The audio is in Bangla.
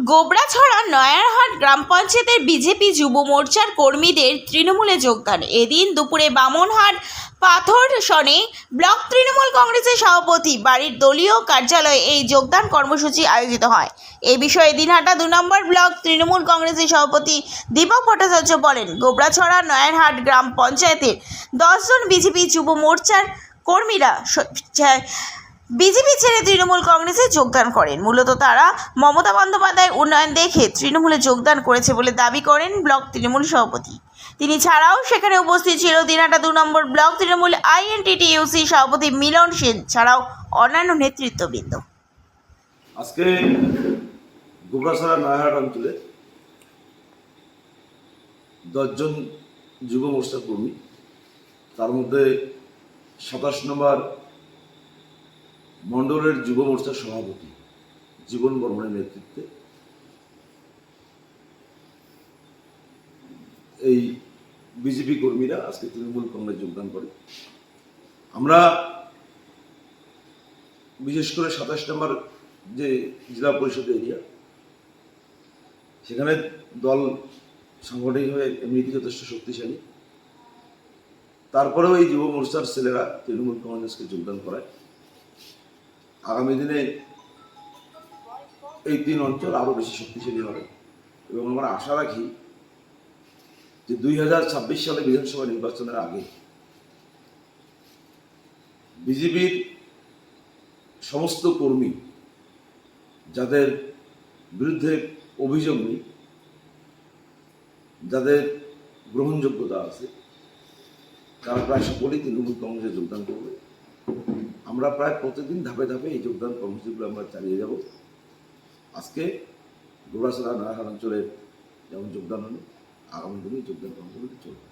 গোবরাছড়া নয়ারহাট গ্রাম পঞ্চায়েতের বিজেপি যুব মোর্চার কর্মীদের তৃণমূলে যোগদান। এদিন দুপুরে বামনহাট পাথরসনে ব্লক তৃণমূল কংগ্রেসের সভাপতি বাড়ির দলীয় কার্যালয়ে এই যোগদান কর্মসূচি আয়োজিত হয়। এই বিষয়ে দিনহাটা 2 নম্বর ব্লক তৃণমূল কংগ্রেসের সভাপতি দীপক ভট্টাচার্য বলেন, গোবরাছড়া নয়ারহাট গ্রাম পঞ্চায়েতের 10 জন বিজেপি যুব মোর্চার কর্মীরা বিজেপি ছেড়ে তৃণমূল কংগ্রেসে যোগদান করেন। মূলত তারা মমতা বন্দ্যোপাধ্যায়ের উন্নয়ন দেখে তৃণমূলে যোগদান করেছে বলে দাবি করেন ব্লক তৃণমূল সভাপতি। তিনি ছাড়াও সেখানে উপস্থিত ছিল দিনহাটা 2 নম্বর ব্লক তৃণমূল INTTUC সভাপতি মিলন সেন ছাড়াও অন্যান্য নেতৃত্ববৃন্দ। আজকে গোবরাছড়া নয়ারহাট অঞ্চলে 10 জন যুব মোর্চার কর্মী, তার মধ্যে 27 নম্বর মণ্ডলের যুব মোর্চার সভাপতি জীবন বর্মনের নেতৃত্বে এই বিজেপি কর্মীরা আজকে তৃণমূল কংগ্রেস যোগদান করে। আমরা বিশেষ করে 27 নম্বর যে জেলা পরিষদ এরিয়া, সেখানে দল সাংগঠনিকভাবে এমনিতে যথেষ্ট শক্তিশালী। তারপরেও এই যুব মোর্চার ছেলেরা তৃণমূল কংগ্রেসকে যোগদান করায়। আগামী দিনে এই 3 অঞ্চল আরও বেশি শক্তিশালী হবে এবং আমরা আশা রাখি যে 2026 সালে বিধানসভা নির্বাচনের আগে বিজেপির সমস্ত কর্মী যাদের বিরুদ্ধে অভিযোগ নেই, যাদের গ্রহণযোগ্যতা আছে, তারা প্রায় সকলেই তৃণমূল কংগ্রেসে যোগদান করবে। আমরা প্রায় প্রতিদিন ধাপে ধাপে এই যোগদান কর্মসূচিগুলো আমরা চালিয়ে যাব। আজকে গোবরাছড়া নয়ারহাট অঞ্চলের যেমন যোগদান হলো, আগামী দিনে যোগদান কর্মসূচি চলবে।